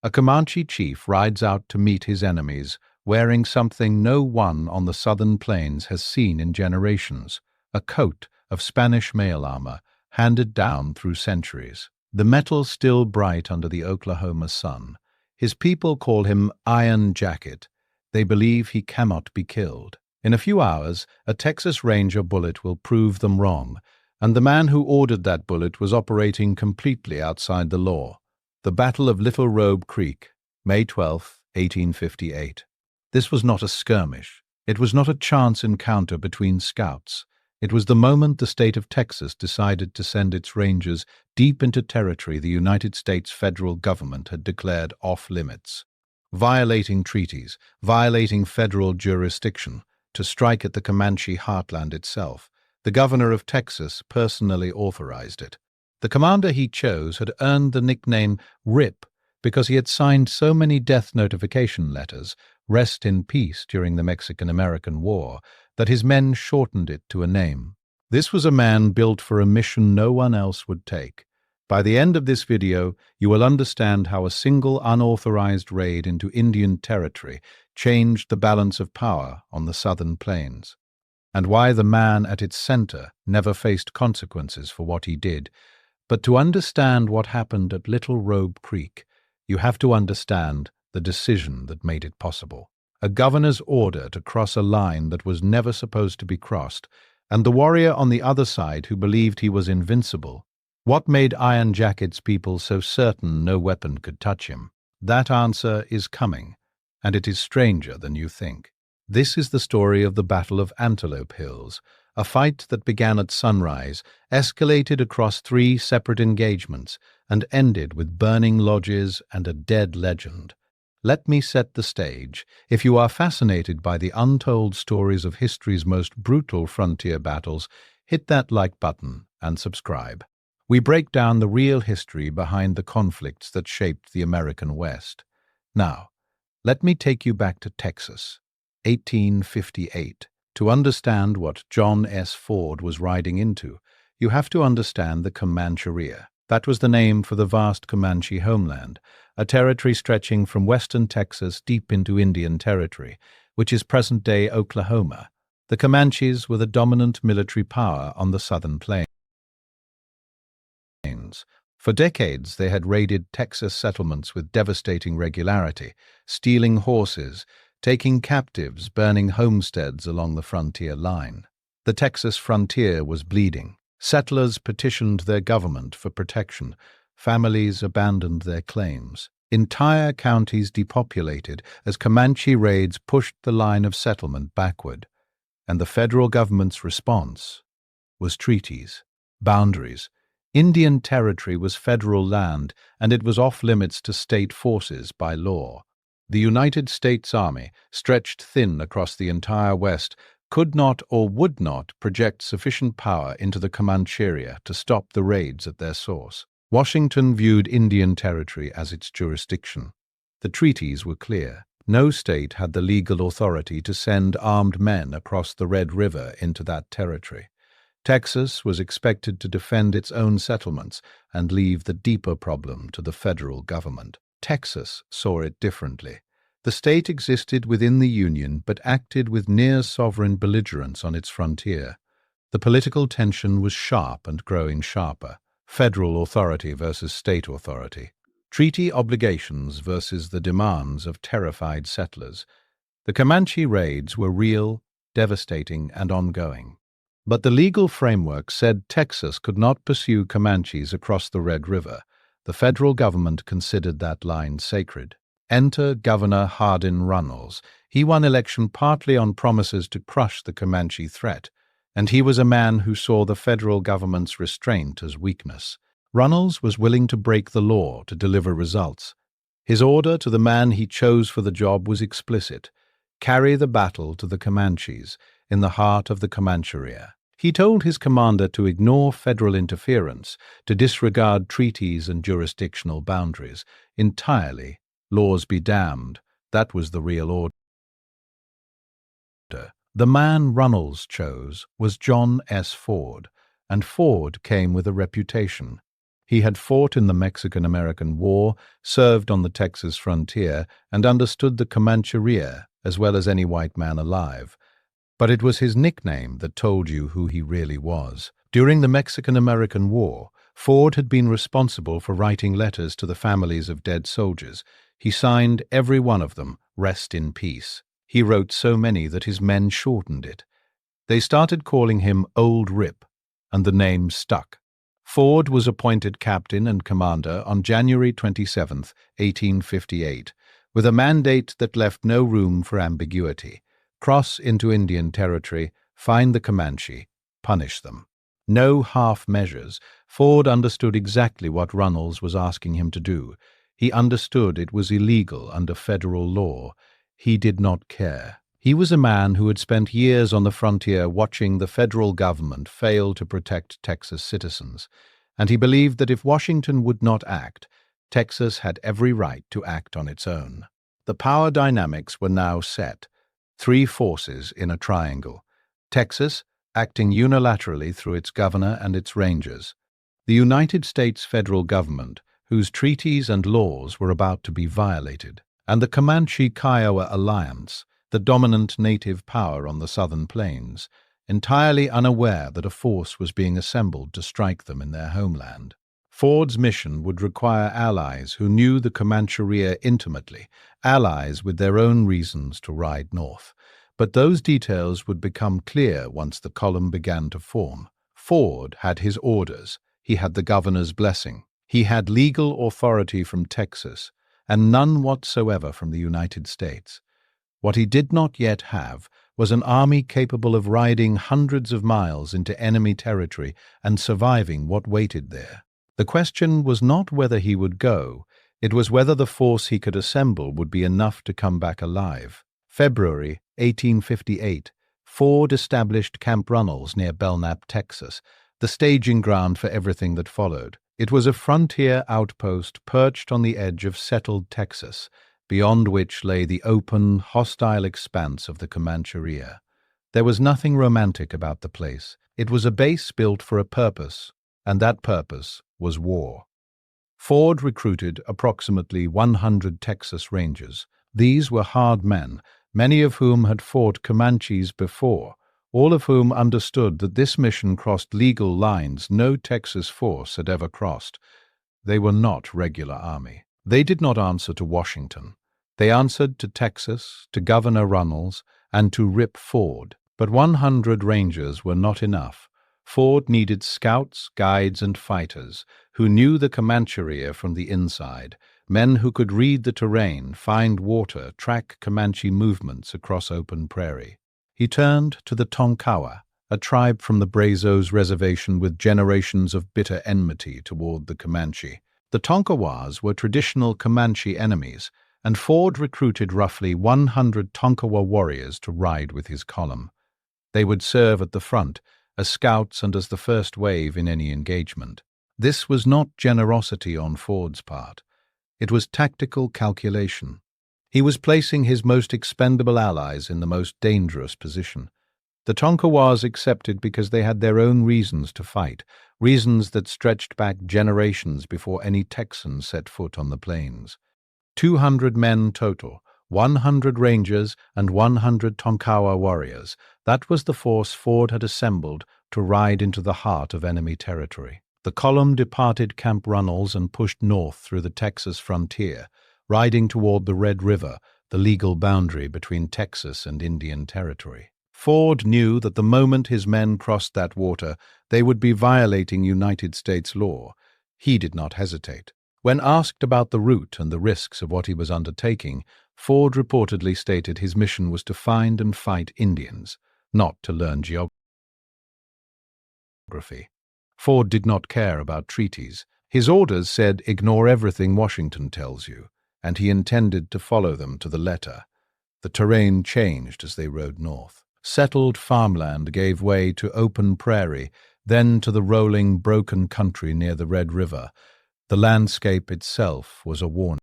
A Comanche chief rides out to meet his enemies, wearing something no one on the southern plains has seen in generations, a coat of Spanish mail armor handed down through centuries. The metal still bright under the Oklahoma sun. His people call him Iron Jacket. They believe he cannot be killed. In a few hours, a Texas Ranger bullet will prove them wrong, and the man who ordered that bullet was operating completely outside the law. The Battle of Little Robe Creek, May 12, 1858. This was not a skirmish. It was not a chance encounter between scouts. It was the moment the state of Texas decided to send its rangers deep into territory the United States federal government had declared off-limits. Violating treaties, violating federal jurisdiction, to strike at the Comanche heartland itself. The governor of Texas personally authorized it. The commander he chose had earned the nickname Rip because he had signed so many death notification letters, rest in peace during the Mexican-American War, that his men shortened it to a name. This was a man built for a mission no one else would take. By the end of this video, you will understand how a single unauthorized raid into Indian territory changed the balance of power on the southern plains, and why the man at its center never faced consequences for what he did. But to understand what happened at Little Robe Creek, you have to understand the decision that made it possible. A governor's order to cross a line that was never supposed to be crossed, and the warrior on the other side who believed he was invincible. What made Iron Jacket's people so certain no weapon could touch him? That answer is coming, and it is stranger than you think. This is the story of the Battle of Antelope Hills, a fight that began at sunrise, escalated across 3 separate engagements, and ended with burning lodges and a dead legend. Let me set the stage. If you are fascinated by the untold stories of history's most brutal frontier battles, hit that like button and subscribe. We break down the real history behind the conflicts that shaped the American West. Now, let me take you back to Texas, 1858. To understand what John S. Ford was riding into, you have to understand the Comancheria. That was the name for the vast Comanche homeland, a territory stretching from western Texas deep into Indian Territory, which is present-day Oklahoma. The Comanches were the dominant military power on the southern plains. For decades, they had raided Texas settlements with devastating regularity, stealing horses, taking captives, burning homesteads along the frontier line. The Texas frontier was bleeding. Settlers petitioned their government for protection. Families abandoned their claims. Entire counties depopulated as Comanche raids pushed the line of settlement backward. And the federal government's response was treaties, boundaries. Indian Territory was federal land, and it was off-limits to state forces by law. The United States Army, stretched thin across the entire West, could not or would not project sufficient power into the Comancheria to stop the raids at their source. Washington viewed Indian Territory as its jurisdiction. The treaties were clear. No state had the legal authority to send armed men across the Red River into that territory. Texas was expected to defend its own settlements and leave the deeper problem to the federal government. Texas saw it differently. The state existed within the Union but acted with near-sovereign belligerence on its frontier. The political tension was sharp and growing sharper. Federal authority versus state authority. Treaty obligations versus the demands of terrified settlers. The Comanche raids were real, devastating, and ongoing. But the legal framework said Texas could not pursue Comanches across the Red River. The federal government considered that line sacred. Enter Governor Hardin Runnels. He won election partly on promises to crush the Comanche threat, and he was a man who saw the federal government's restraint as weakness. Runnels was willing to break the law to deliver results. His order to the man he chose for the job was explicit: carry the battle to the Comanches, in the heart of the Comancheria. He told his commander to ignore federal interference, to disregard treaties and jurisdictional boundaries entirely. Laws be damned. That was the real order. The man Runnels chose was John S. Ford, and Ford came with a reputation. He had fought in the Mexican-American War, served on the Texas frontier, and understood the Comancheria as well as any white man alive. But it was his nickname that told you who he really was. During the Mexican-American War, Ford had been responsible for writing letters to the families of dead soldiers. He signed every one of them, "Rest in peace." He wrote so many that his men shortened it. They started calling him Old Rip, and the name stuck. Ford was appointed captain and commander on January 27, 1858, with a mandate that left no room for ambiguity. Cross into Indian territory, find the Comanche, punish them. No half measures. Ford understood exactly what Runnels was asking him to do. He understood it was illegal under federal law. He did not care. He was a man who had spent years on the frontier watching the federal government fail to protect Texas citizens, and he believed that if Washington would not act, Texas had every right to act on its own. The power dynamics were now set. Three forces in a triangle. Texas, acting unilaterally through its governor and its rangers. The United States federal government, whose treaties and laws were about to be violated. And the Comanche-Kiowa alliance, the dominant native power on the southern plains, entirely unaware that a force was being assembled to strike them in their homeland. Ford's mission would require allies who knew the Comancheria intimately, allies with their own reasons to ride north. But those details would become clear once the column began to form. Ford had his orders. He had the governor's blessing. He had legal authority from Texas, and none whatsoever from the United States. What he did not yet have was an army capable of riding hundreds of miles into enemy territory and surviving what waited there. The question was not whether he would go, it was whether the force he could assemble would be enough to come back alive. February 1858, Ford established Camp Runnels near Belknap, Texas, the staging ground for everything that followed. It was a frontier outpost perched on the edge of settled Texas, beyond which lay the open, hostile expanse of the Comancheria. There was nothing romantic about the place. It was a base built for a purpose, and that purpose was war. Ford recruited approximately 100 Texas Rangers. These were hard men, many of whom had fought Comanches before, all of whom understood that this mission crossed legal lines no Texas force had ever crossed. They were not regular army. They did not answer to Washington. They answered to Texas, to Governor Runnels, and to Rip Ford. But 100 Rangers were not enough. Ford needed scouts, guides, and fighters who knew the Comancheria from the inside, men who could read the terrain, find water, track Comanche movements across open prairie. He turned to the Tonkawa, a tribe from the Brazos Reservation with generations of bitter enmity toward the Comanche. The Tonkawas were traditional Comanche enemies, and Ford recruited roughly 100 Tonkawa warriors to ride with his column. They would serve at the front, as scouts and as the first wave in any engagement. This was not generosity on Ford's part. It was tactical calculation. He was placing his most expendable allies in the most dangerous position. The Tonkawas accepted because they had their own reasons to fight, reasons that stretched back generations before any Texan set foot on the plains. 200 men total, 100 Rangers and 100 Tonkawa warriors. That was the force Ford had assembled to ride into the heart of enemy territory. The column departed Camp Runnels and pushed north through the Texas frontier, riding toward the Red River, the legal boundary between Texas and Indian Territory. Ford knew that the moment his men crossed that water, they would be violating United States law. He did not hesitate. When asked about the route and the risks of what he was undertaking, Ford reportedly stated his mission was to find and fight Indians, not to learn geography. Ford did not care about treaties. His orders said, "Ignore everything Washington tells you," and he intended to follow them to the letter. The terrain changed as they rode north. Settled farmland gave way to open prairie, then to the rolling, broken country near the Red River. The landscape itself was a warning.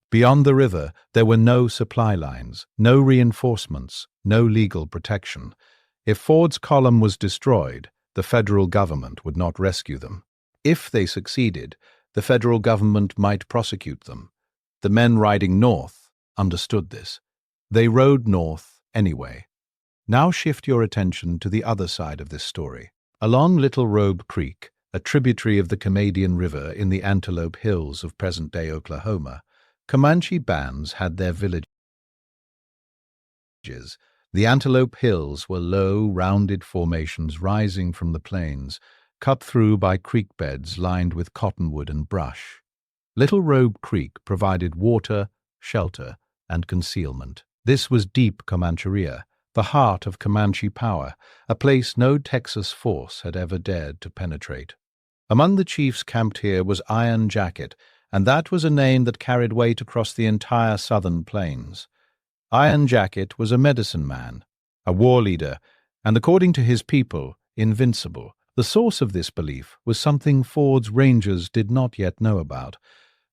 Beyond the river, there were no supply lines, no reinforcements, no legal protection. If Ford's column was destroyed, the federal government would not rescue them. If they succeeded, the federal government might prosecute them. The men riding north understood this. They rode north anyway. Now shift your attention to the other side of this story. Along Little Robe Creek, a tributary of the Canadian River in the Antelope Hills of present-day Oklahoma, Comanche bands had their villages. The Antelope Hills were low, rounded formations rising from the plains, cut through by creek beds lined with cottonwood and brush. Little Robe Creek provided water, shelter, and concealment. This was deep Comancheria, the heart of Comanche power, a place no Texas force had ever dared to penetrate. Among the chiefs camped here was Iron Jacket, and that was a name that carried weight across the entire southern plains. Iron Jacket was a medicine man, a war leader, and according to his people, invincible. The source of this belief was something Ford's Rangers did not yet know about,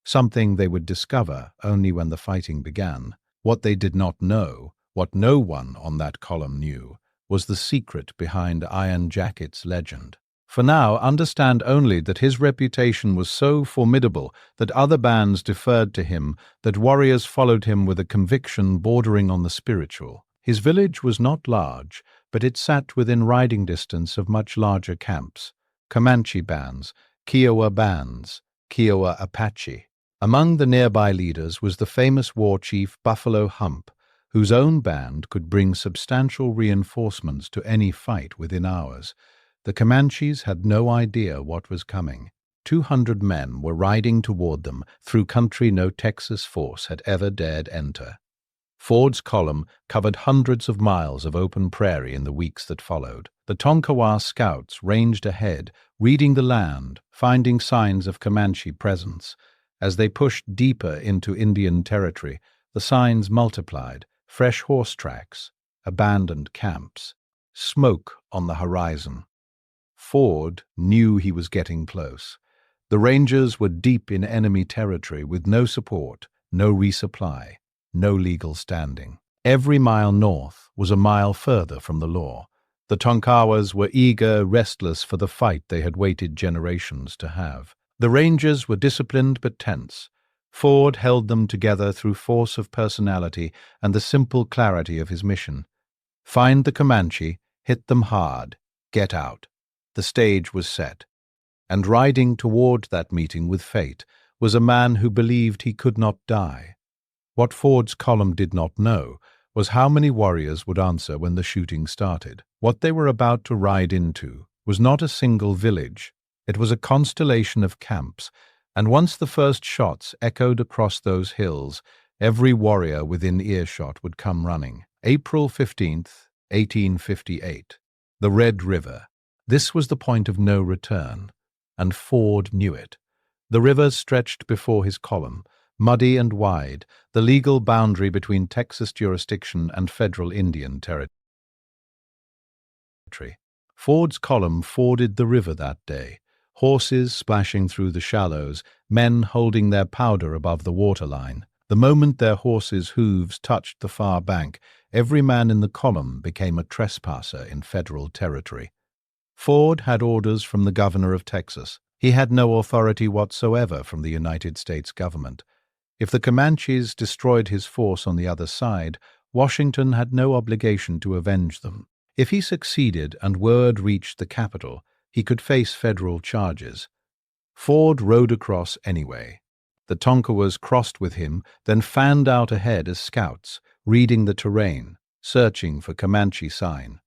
something they would discover only when the fighting began. What they did not know, what no one on that column knew, was the secret behind Iron Jacket's legend. For now, understand only that his reputation was so formidable that other bands deferred to him, that warriors followed him with a conviction bordering on the spiritual. His village was not large, but it sat within riding distance of much larger camps: Comanche bands, Kiowa bands, Kiowa Apache. Among the nearby leaders was the famous war chief Buffalo Hump, whose own band could bring substantial reinforcements to any fight within hours. The Comanches had no idea what was coming. 200 men were riding toward them through country no Texas force had ever dared enter. Ford's column covered hundreds of miles of open prairie in the weeks that followed. The Tonkawa scouts ranged ahead, reading the land, finding signs of Comanche presence. As they pushed deeper into Indian territory, the signs multiplied: fresh horse tracks, abandoned camps, smoke on the horizon. Ford knew he was getting close. The Rangers were deep in enemy territory with no support, no resupply, no legal standing. Every mile north was a mile further from the law. The Tonkawas were eager, restless for the fight they had waited generations to have. The Rangers were disciplined but tense. Ford held them together through force of personality and the simple clarity of his mission. Find the Comanche, hit them hard, get out. The stage was set. And riding toward that meeting with fate was a man who believed he could not die. What Ford's column did not know was how many warriors would answer when the shooting started. What they were about to ride into was not a single village. It was a constellation of camps, and once the first shots echoed across those hills, every warrior within earshot would come running. April 15th, 1858. The Red River. This was the point of no return, and Ford knew it. The river stretched before his column, muddy and wide, the legal boundary between Texas jurisdiction and federal Indian territory. Ford's column forded the river that day, horses splashing through the shallows, men holding their powder above the waterline. The moment their horses' hooves touched the far bank, every man in the column became a trespasser in federal territory. Ford had orders from the governor of Texas. He had no authority whatsoever from the United States government. If the Comanches destroyed his force on the other side, Washington had no obligation to avenge them. If he succeeded and word reached the capital, he could face federal charges. Ford rode across anyway. The Tonkawas crossed with him, then fanned out ahead as scouts, reading the terrain, searching for Comanche sign.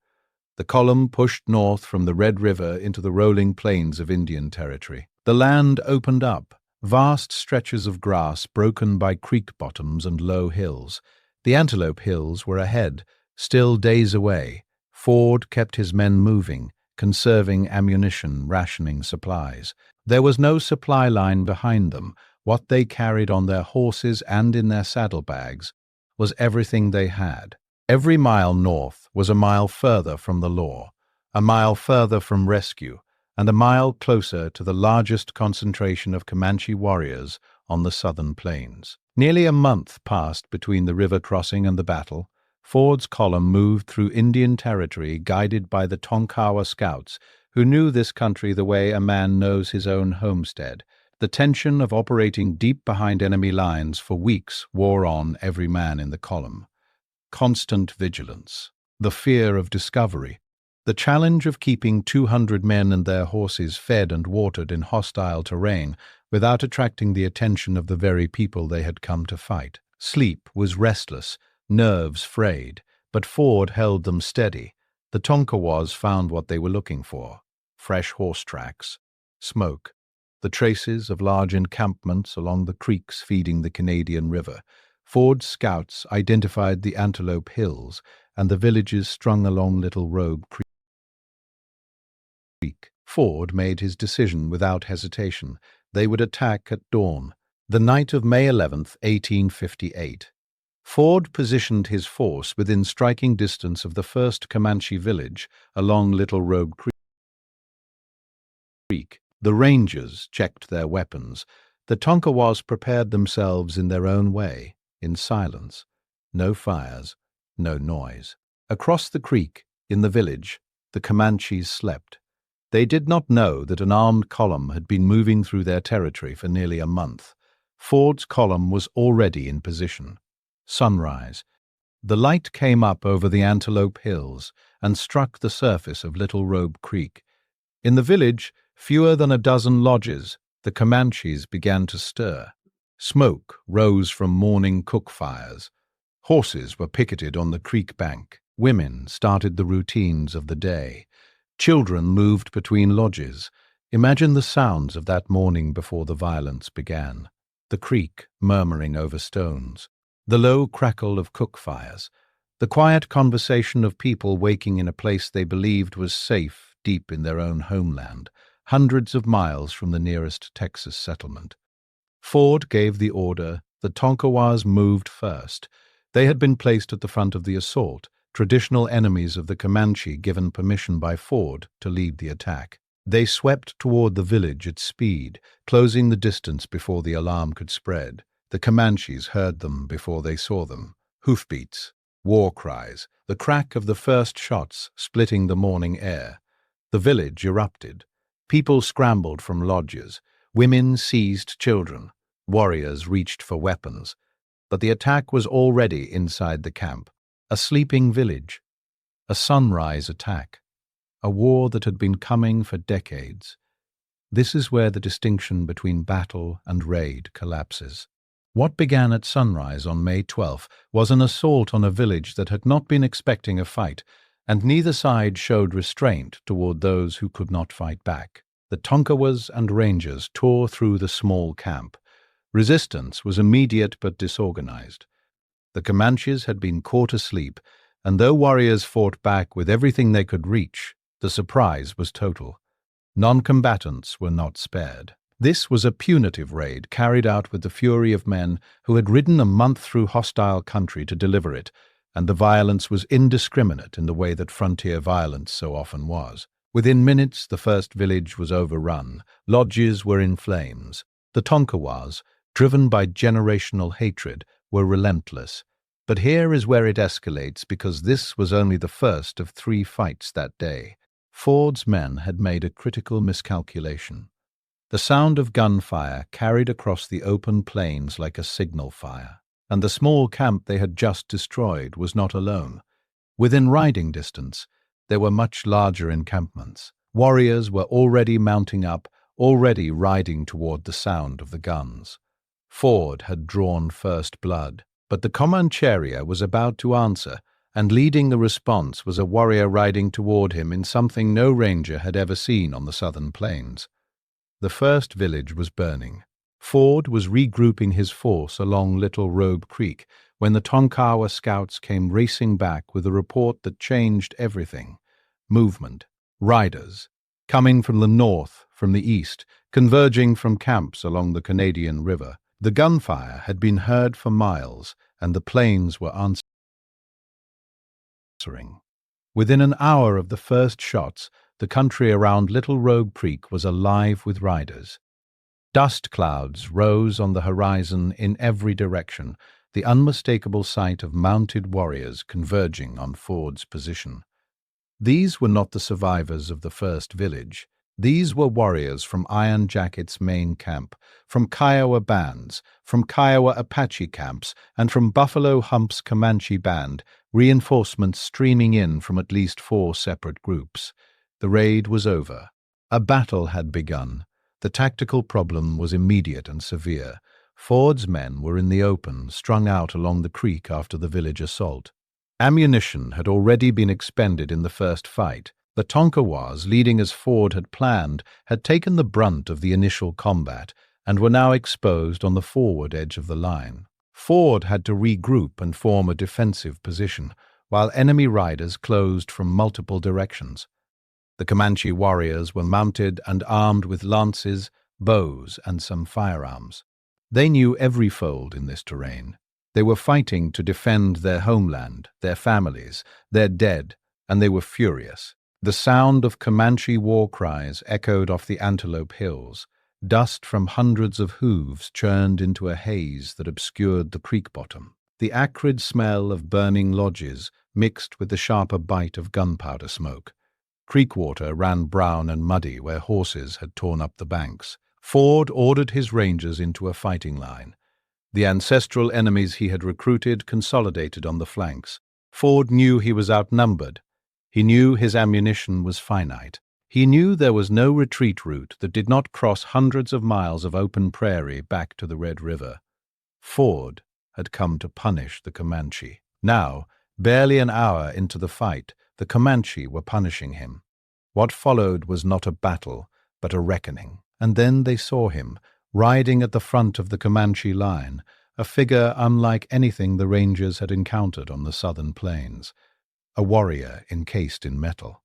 The column pushed north from the Red River into the rolling plains of Indian territory. The land opened up, vast stretches of grass broken by creek bottoms and low hills. The Antelope Hills were ahead, still days away. Ford kept his men moving, conserving ammunition, rationing supplies. There was no supply line behind them. What they carried on their horses and in their saddlebags was everything they had. Every mile north was a mile further from the law, a mile further from rescue, and a mile closer to the largest concentration of Comanche warriors on the southern plains. Nearly a month passed between the river crossing and the battle. Ford's column moved through Indian territory guided by the Tonkawa scouts, who knew this country the way a man knows his own homestead. The tension of operating deep behind enemy lines for weeks wore on every man in the column. Constant vigilance, the fear of discovery, the challenge of keeping 200 men and their horses fed and watered in hostile terrain without attracting the attention of the very people they had come to fight. Sleep was restless, nerves frayed, but Ford held them steady. The Tonkawas found what they were looking for: fresh horse tracks, smoke, the traces of large encampments along the creeks feeding the Canadian River. Ford's scouts identified the Antelope Hills and the villages strung along Little Rogue Creek. Ford made his decision without hesitation. They would attack at dawn, the night of May 11th, 1858. Ford positioned his force within striking distance of the first Comanche village along Little Rogue Creek. The Rangers checked their weapons. The Tonkawas prepared themselves in their own way, in silence. No fires, no noise. Across the creek, in the village, the Comanches slept. They did not know that an armed column had been moving through their territory for nearly a month. Ford's column was already in position. Sunrise. The light came up over the Antelope Hills and struck the surface of Little Rogue Creek. In the village, fewer than a dozen lodges, the Comanches began to stir. Smoke rose from morning cook fires. Horses were picketed on the creek bank. Women started the routines of the day. Children moved between lodges. Imagine the sounds of that morning before the violence began. The creek murmuring over stones, the low crackle of cook fires, the quiet conversation of people waking in a place they believed was safe deep in their own homeland, hundreds of miles from the nearest Texas settlement. Ford gave the order. The Tonkawas moved first. They had been placed at the front of the assault, traditional enemies of the Comanche given permission by Ford to lead the attack. They swept toward the village at speed, closing the distance before the alarm could spread. The Comanches heard them before they saw them. Hoofbeats, war cries, the crack of the first shots splitting the morning air. The village erupted. People scrambled from lodges. Women seized children. Warriors reached for weapons. But the attack was already inside the camp. A sleeping village. A sunrise attack. A war that had been coming for decades. This is where the distinction between battle and raid collapses. What began at sunrise on May 12th was an assault on a village that had not been expecting a fight, and neither side showed restraint toward those who could not fight back. The Tonkawas and Rangers tore through the small camp. Resistance was immediate but disorganized. The Comanches had been caught asleep, and though warriors fought back with everything they could reach, the surprise was total. Non-combatants were not spared. This was a punitive raid carried out with the fury of men who had ridden a month through hostile country to deliver it, and the violence was indiscriminate in the way that frontier violence so often was. Within minutes, the first village was overrun. Lodges were in flames. The Tonkawas, driven by generational hatred, were relentless. But here is where it escalates, because this was only the first of 3 fights that day. Ford's men had made a critical miscalculation. The sound of gunfire carried across the open plains like a signal fire, and the small camp they had just destroyed was not alone. Within riding distance, there were much larger encampments. Warriors were already mounting up, already riding toward the sound of the guns. Ford had drawn first blood, but the Comancheria was about to answer, and leading the response was a warrior riding toward him in something no ranger had ever seen on the southern plains. The first village was burning. Ford was regrouping his force along Little Rogue Creek when the Tonkawa scouts came racing back with a report that changed everything. Movement, riders, coming from the north, from the east, converging from camps along the Canadian River. The gunfire had been heard for miles, and the plains were answering. Within an hour of the first shots, the country around Little Rogue Creek was alive with riders. Dust clouds rose on the horizon in every direction, the unmistakable sight of mounted warriors converging on Ford's position. These were not the survivors of the first village. These were warriors from Iron Jacket's main camp, from Kiowa bands, from Kiowa Apache camps, and from Buffalo Hump's Comanche band, reinforcements streaming in from at least 4 separate groups. The raid was over. A battle had begun. The tactical problem was immediate and severe. Ford's men were in the open, strung out along the creek after the village assault. Ammunition had already been expended in the first fight. The Tonkawas, leading as Ford had planned, had taken the brunt of the initial combat and were now exposed on the forward edge of the line. Ford had to regroup and form a defensive position, while enemy riders closed from multiple directions. The Comanche warriors were mounted and armed with lances, bows, and some firearms. They knew every fold in this terrain. They were fighting to defend their homeland, their families, their dead, and they were furious. The sound of Comanche war cries echoed off the Antelope Hills. Dust from hundreds of hooves churned into a haze that obscured the creek bottom. The acrid smell of burning lodges mixed with the sharper bite of gunpowder smoke. Creek water ran brown and muddy where horses had torn up the banks. Ford ordered his rangers into a fighting line. The ancestral enemies he had recruited consolidated on the flanks. Ford knew he was outnumbered. He knew his ammunition was finite. He knew there was no retreat route that did not cross hundreds of miles of open prairie back to the Red River. Ford had come to punish the Comanche. Now, barely an hour into the fight, the Comanche were punishing him. What followed was not a battle, but a reckoning. And then they saw him, riding at the front of the Comanche line, a figure unlike anything the Rangers had encountered on the southern plains, a warrior encased in metal.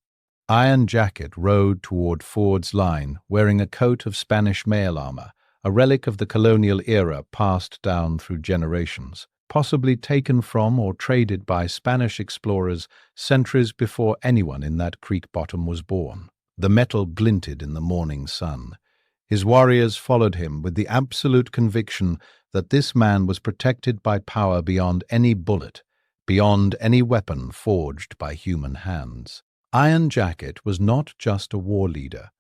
Iron Jacket rode toward Ford's line, wearing a coat of Spanish mail armor, a relic of the colonial era passed down through generations, possibly taken from or traded by Spanish explorers centuries before anyone in that creek bottom was born. The metal glinted in the morning sun. His warriors followed him with the absolute conviction that this man was protected by power beyond any bullet, beyond any weapon forged by human hands. Iron Jacket was not just a war leader.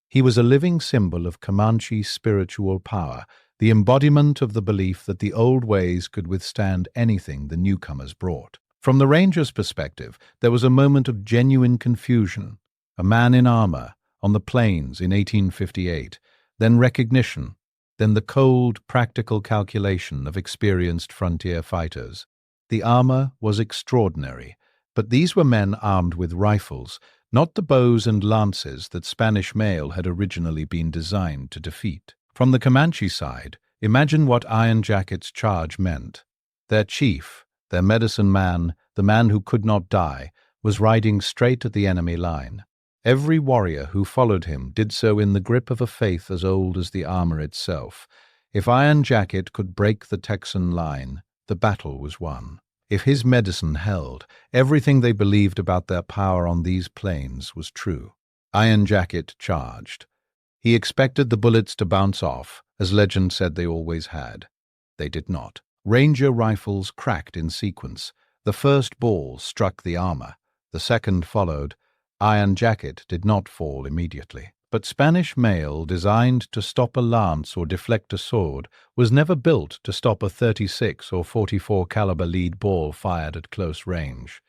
He was a living symbol of Comanche spiritual power, the embodiment of the belief that the old ways could withstand anything the newcomers brought. From the Rangers' perspective, there was a moment of genuine confusion. A man in armor, on the plains in 1858, then recognition, then the cold, practical calculation of experienced frontier fighters. The armor was extraordinary, but these were men armed with rifles, not the bows and lances that Spanish mail had originally been designed to defeat. From the Comanche side, imagine what Iron Jacket's charge meant. Their chief, their medicine man, the man who could not die, was riding straight at the enemy line. Every warrior who followed him did so in the grip of a faith as old as the armor itself. If Iron Jacket could break the Texan line, the battle was won. If his medicine held, everything they believed about their power on these plains was true. Iron Jacket charged. He expected the bullets to bounce off, as legend said they always had. They did not. Ranger rifles cracked in sequence. The first ball struck the armor. The second followed. Iron Jacket did not fall immediately. But Spanish mail, designed to stop a lance or deflect a sword, was never built to stop a 36 or 44 caliber lead ball fired at close range.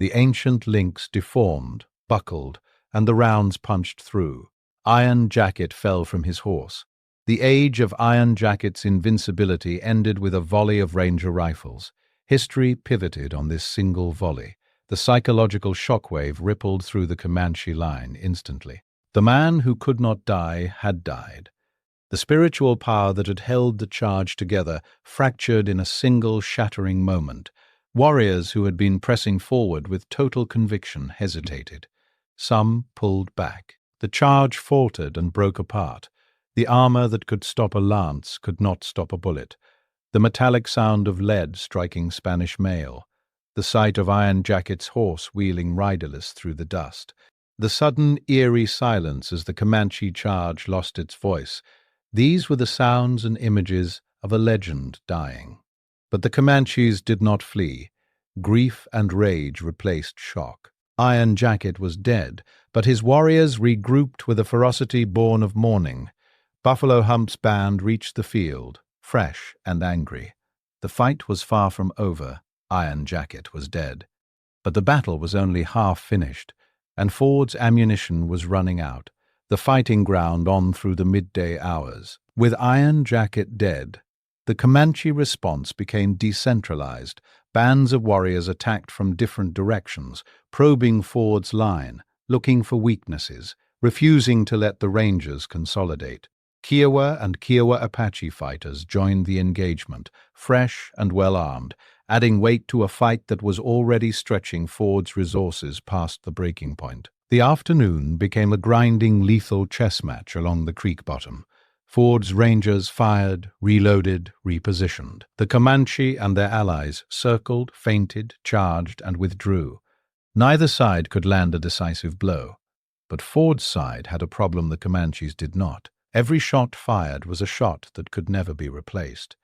The ancient links deformed, buckled, and the rounds punched through. Iron Jacket fell from his horse. The age of Iron Jacket's invincibility ended with a volley of Ranger rifles. History pivoted on this single volley. The psychological shockwave rippled through the Comanche line instantly. The man who could not die had died. The spiritual power that had held the charge together fractured in a single shattering moment. Warriors who had been pressing forward with total conviction hesitated. Some pulled back. The charge faltered and broke apart. The armor that could stop a lance could not stop a bullet. The metallic sound of lead striking Spanish mail. The sight of Iron Jacket's horse wheeling riderless through the dust. The sudden, eerie silence as the Comanche charge lost its voice. These were the sounds and images of a legend dying. But the Comanches did not flee. Grief and rage replaced shock. Iron Jacket was dead, but his warriors regrouped with a ferocity born of mourning. Buffalo Hump's band reached the field, fresh and angry. The fight was far from over. Iron Jacket was dead. But the battle was only half finished, and Ford's ammunition was running out. The fighting ground on through the midday hours. With Iron Jacket dead, the Comanche response became decentralized. Bands of warriors attacked from different directions, probing Ford's line, looking for weaknesses, refusing to let the Rangers consolidate. Kiowa and Kiowa Apache fighters joined the engagement, fresh and well-armed, adding weight to a fight that was already stretching Ford's resources past the breaking point. The afternoon became a grinding, lethal chess match along the creek bottom. Ford's Rangers fired, reloaded, repositioned. The Comanche and their allies circled, feinted, charged, and withdrew. Neither side could land a decisive blow. But Ford's side had a problem the Comanches did not. Every shot fired was a shot that could never be replaced.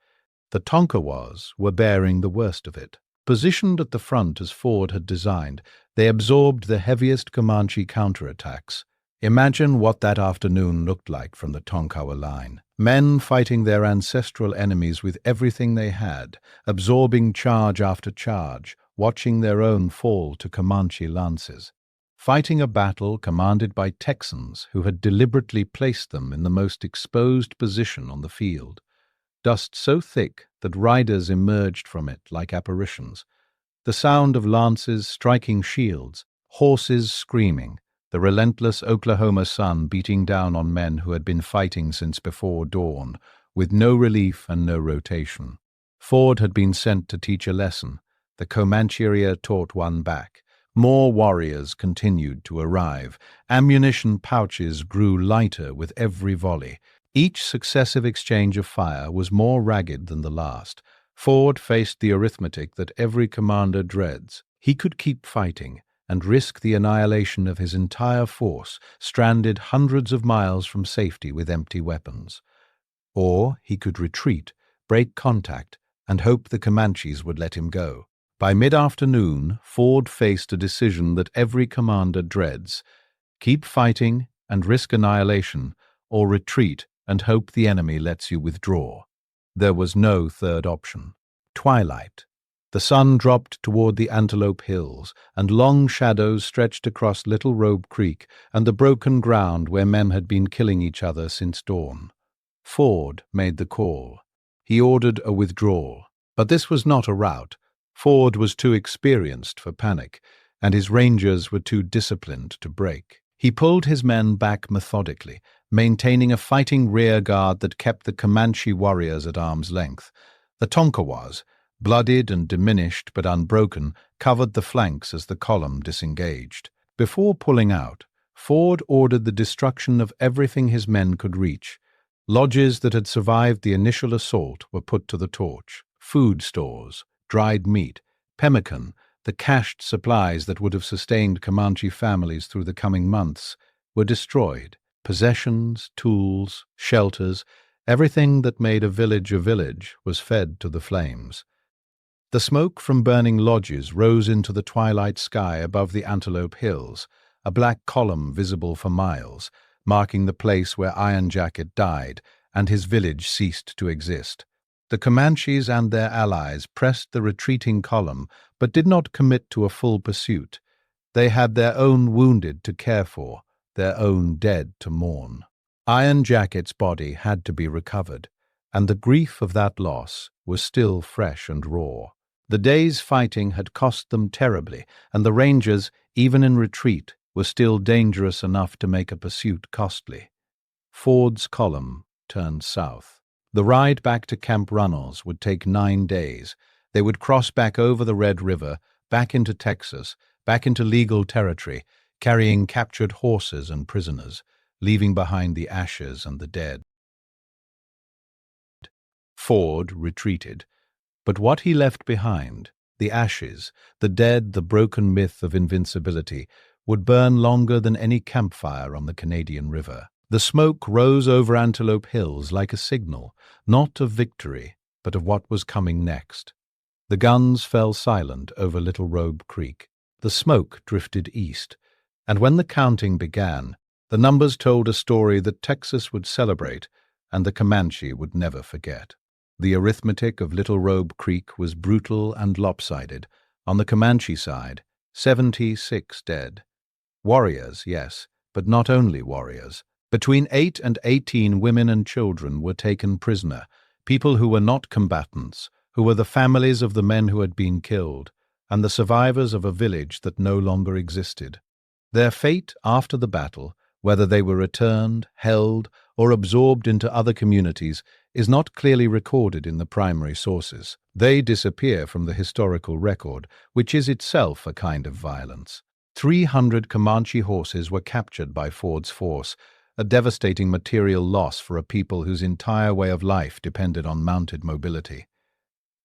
The Tonkawas were bearing the worst of it. Positioned at the front as Ford had designed, they absorbed the heaviest Comanche counterattacks. Imagine what that afternoon looked like from the Tonkawa line. Men fighting their ancestral enemies with everything they had, absorbing charge after charge, watching their own fall to Comanche lances. Fighting a battle commanded by Texans who had deliberately placed them in the most exposed position on the field. Dust so thick that riders emerged from it like apparitions. The sound of lances striking shields, horses screaming, the relentless Oklahoma sun beating down on men who had been fighting since before dawn, with no relief and no rotation. Ford had been sent to teach a lesson. The Comancheria taught one back. More warriors continued to arrive. Ammunition pouches grew lighter with every volley. Each successive exchange of fire was more ragged than the last. Ford faced the arithmetic that every commander dreads. He could keep fighting and risk the annihilation of his entire force, stranded hundreds of miles from safety with empty weapons. Or he could retreat, break contact, and hope the Comanches would let him go. By mid-afternoon, Ford faced a decision that every commander dreads: keep fighting and risk annihilation, or retreat and hope the enemy lets you withdraw. There was no third option. Twilight. The sun dropped toward the Antelope Hills, and long shadows stretched across Little Robe Creek and the broken ground where men had been killing each other since dawn. Ford made the call. He ordered a withdrawal. But this was not a rout. Ford was too experienced for panic, and his Rangers were too disciplined to break. He pulled his men back methodically, maintaining a fighting rear guard that kept the Comanche warriors at arm's length. The Tonkawas, bloodied and diminished but unbroken, covered the flanks as the column disengaged. Before pulling out, Ford ordered the destruction of everything his men could reach. Lodges that had survived the initial assault were put to the torch. Food stores, dried meat, pemmican, the cached supplies that would have sustained Comanche families through the coming months, were destroyed. Possessions, tools, shelters, everything that made a village was fed to the flames. The smoke from burning lodges rose into the twilight sky above the Antelope Hills, a black column visible for miles, marking the place where Iron Jacket died and his village ceased to exist. The Comanches and their allies pressed the retreating column, but did not commit to a full pursuit. They had their own wounded to care for, their own dead to mourn. Iron Jacket's body had to be recovered, and the grief of that loss was still fresh and raw. The day's fighting had cost them terribly, and the Rangers, even in retreat, were still dangerous enough to make a pursuit costly. Ford's column turned south. The ride back to Camp Runnels would take 9 days. They would cross back over the Red River, back into Texas, back into legal territory, carrying captured horses and prisoners, leaving behind the ashes and the dead. Ford retreated. But what he left behind, the ashes, the dead, the broken myth of invincibility, would burn longer than any campfire on the Canadian River. The smoke rose over Antelope Hills like a signal, not of victory, but of what was coming next. The guns fell silent over Little Robe Creek. The smoke drifted east, and when the counting began, the numbers told a story that Texas would celebrate and the Comanche would never forget. The arithmetic of Little Robe Creek was brutal and lopsided. On the Comanche side, 76 dead. Warriors, yes, but not only warriors. Between 8 and 18 women and children were taken prisoner, people who were not combatants, who were the families of the men who had been killed, and the survivors of a village that no longer existed. Their fate after the battle, whether they were returned, held, or absorbed into other communities, is not clearly recorded in the primary sources. They disappear from the historical record, which is itself a kind of violence. 300 Comanche horses were captured by Ford's force, a devastating material loss for a people whose entire way of life depended on mounted mobility.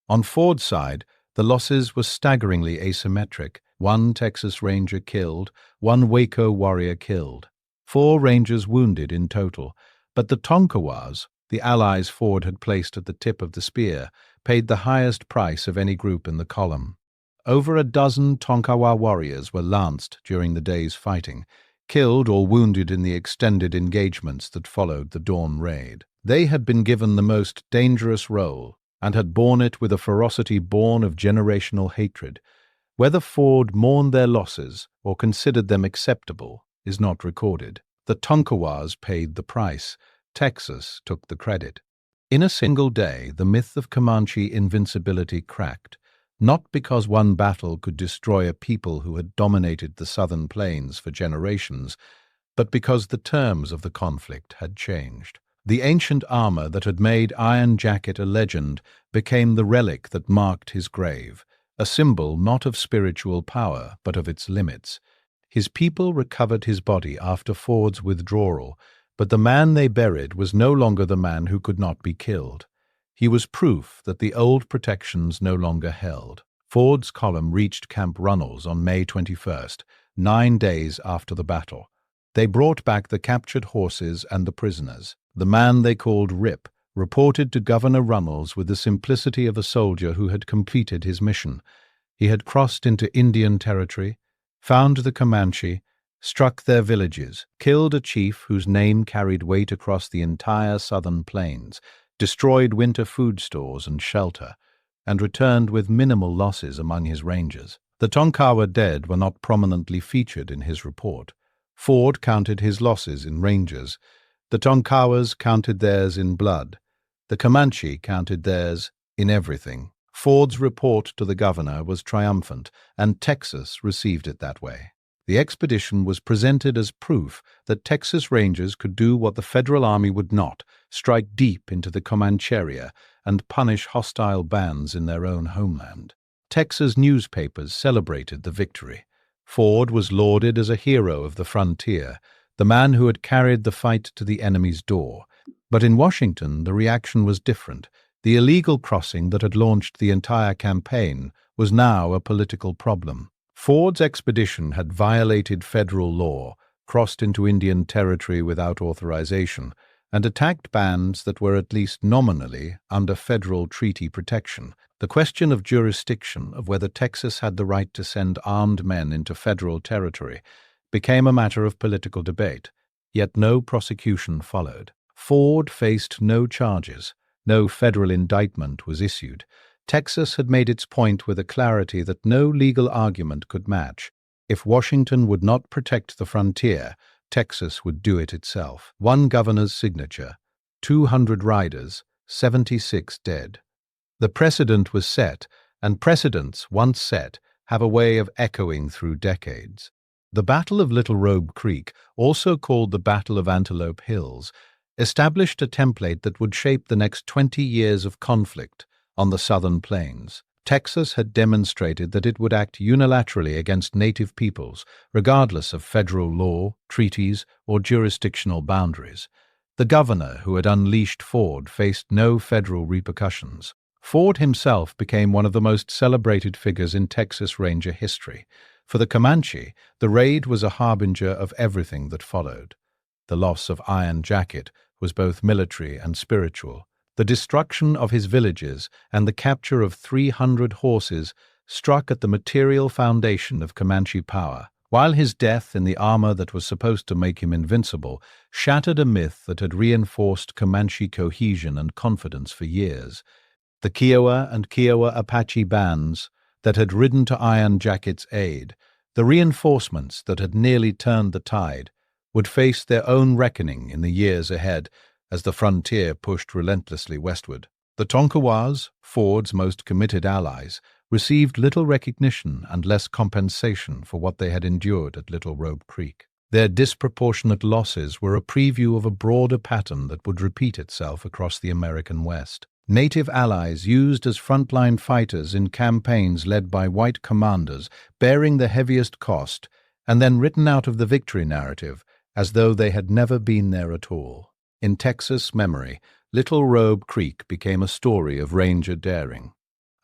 On Ford's side, the losses were staggeringly asymmetric. 1 Texas Ranger killed, 1 Waco warrior killed, 4 Rangers wounded in total, but the Tonkawas, the allies Ford had placed at the tip of the spear, paid the highest price of any group in the column. Over a dozen Tonkawa warriors were lanced during the day's fighting, killed or wounded in the extended engagements that followed the dawn raid. They had been given the most dangerous role and had borne it with a ferocity born of generational hatred. Whether Ford mourned their losses or considered them acceptable is not recorded. The Tonkawas paid the price. Texas took the credit. In a single day, the myth of Comanche invincibility cracked, not because one battle could destroy a people who had dominated the southern plains for generations, but because the terms of the conflict had changed. The ancient armor that had made Iron Jacket a legend became the relic that marked his grave, a symbol not of spiritual power but of its limits. His people recovered his body after Ford's withdrawal, but the man they buried was no longer the man who could not be killed. He was proof that the old protections no longer held. Ford's column reached Camp Runnels on May 21st, 9 days after the battle. They brought back the captured horses and the prisoners. The man they called Rip reported to Governor Runnels with the simplicity of a soldier who had completed his mission. He had crossed into Indian territory, found the Comanche, struck their villages, killed a chief whose name carried weight across the entire southern plains, destroyed winter food stores and shelter, and returned with minimal losses among his rangers. The Tonkawa dead were not prominently featured in his report. Ford counted his losses in rangers. The Tonkawas counted theirs in blood. The Comanche counted theirs in everything. Ford's report to the governor was triumphant, and Texas received it that way. The expedition was presented as proof that Texas Rangers could do what the Federal Army would not, strike deep into the Comancheria and punish hostile bands in their own homeland. Texas newspapers celebrated the victory. Ford was lauded as a hero of the frontier, the man who had carried the fight to the enemy's door. But in Washington, the reaction was different. The illegal crossing that had launched the entire campaign was now a political problem. Ford's expedition had violated federal law, crossed into Indian territory without authorization, and attacked bands that were at least nominally under federal treaty protection. The question of jurisdiction, of whether Texas had the right to send armed men into federal territory, became a matter of political debate, yet no prosecution followed. Ford faced no charges. No federal indictment was issued. Texas had made its point with a clarity that no legal argument could match. If Washington would not protect the frontier, Texas would do it itself. One governor's signature, 200 riders, 76 dead. The precedent was set, and precedents, once set, have a way of echoing through decades. The Battle of Little Robe Creek, also called the Battle of Antelope Hills, established a template that would shape the next 20 years of conflict on the southern plains. Texas had demonstrated that it would act unilaterally against native peoples, regardless of federal law, treaties, or jurisdictional boundaries. The governor who had unleashed Ford faced no federal repercussions. Ford himself became one of the most celebrated figures in Texas Ranger history. For the Comanche, the raid was a harbinger of everything that followed. The loss of Iron Jacket was both military and spiritual. The destruction of his villages and the capture of 300 horses struck at the material foundation of Comanche power, while his death in the armor that was supposed to make him invincible shattered a myth that had reinforced Comanche cohesion and confidence for years. The Kiowa and Kiowa Apache bands that had ridden to Iron Jacket's aid, the reinforcements that had nearly turned the tide, would face their own reckoning in the years ahead as the frontier pushed relentlessly westward. The Tonkawas, Ford's most committed allies, received little recognition and less compensation for what they had endured at Little Robe Creek. Their disproportionate losses were a preview of a broader pattern that would repeat itself across the American West. Native allies used as frontline fighters in campaigns led by white commanders, bearing the heaviest cost, and then written out of the victory narrative as though they had never been there at all. In Texas memory, Little Robe Creek became a story of Ranger daring.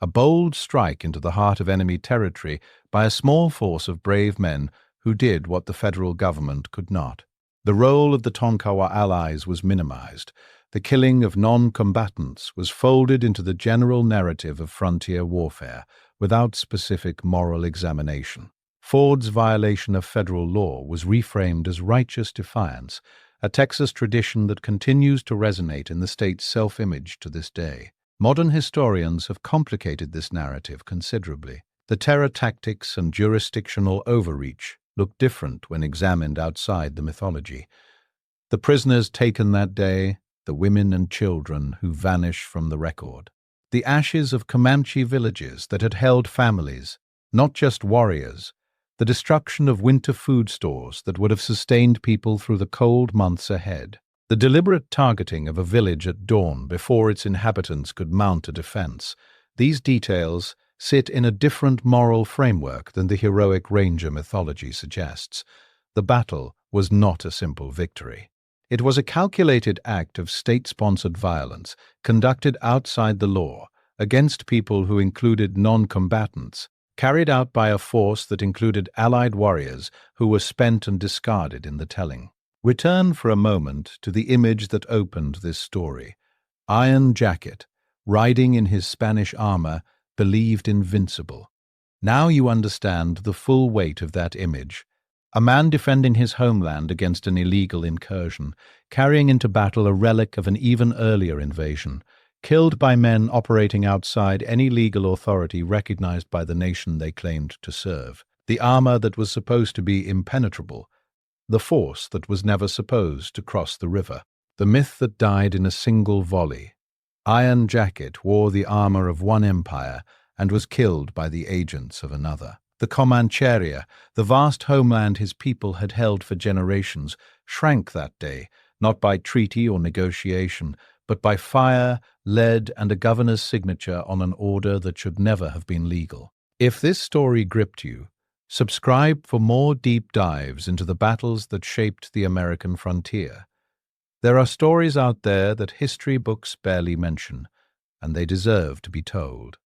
A bold strike into the heart of enemy territory by a small force of brave men who did what the federal government could not. The role of the Tonkawa allies was minimized. The killing of non-combatants was folded into the general narrative of frontier warfare without specific moral examination. Ford's violation of federal law was reframed as righteous defiance, a Texas tradition that continues to resonate in the state's self-image to this day. Modern historians have complicated this narrative considerably. The terror tactics and jurisdictional overreach look different when examined outside the mythology. The prisoners taken that day, the women and children who vanish from the record. The ashes of Comanche villages that had held families, not just warriors. The destruction of winter food stores that would have sustained people through the cold months ahead. The deliberate targeting of a village at dawn before its inhabitants could mount a defense. These details sit in a different moral framework than the heroic Ranger mythology suggests. The battle was not a simple victory. It was a calculated act of state-sponsored violence conducted outside the law against people who included non-combatants, carried out by a force that included allied warriors who were spent and discarded in the telling. Return for a moment to the image that opened this story. Iron Jacket, riding in his Spanish armor, believed invincible. Now you understand the full weight of that image. A man defending his homeland against an illegal incursion, carrying into battle a relic of an even earlier invasion, killed by men operating outside any legal authority recognized by the nation they claimed to serve. The armor that was supposed to be impenetrable, the force that was never supposed to cross the river, the myth that died in a single volley. Iron Jacket wore the armor of one empire and was killed by the agents of another. The Comancheria, the vast homeland his people had held for generations, shrank that day, not by treaty or negotiation, but by fire, lead, and a governor's signature on an order that should never have been legal. If this story gripped you, subscribe for more deep dives into the battles that shaped the American frontier. There are stories out there that history books barely mention, and they deserve to be told.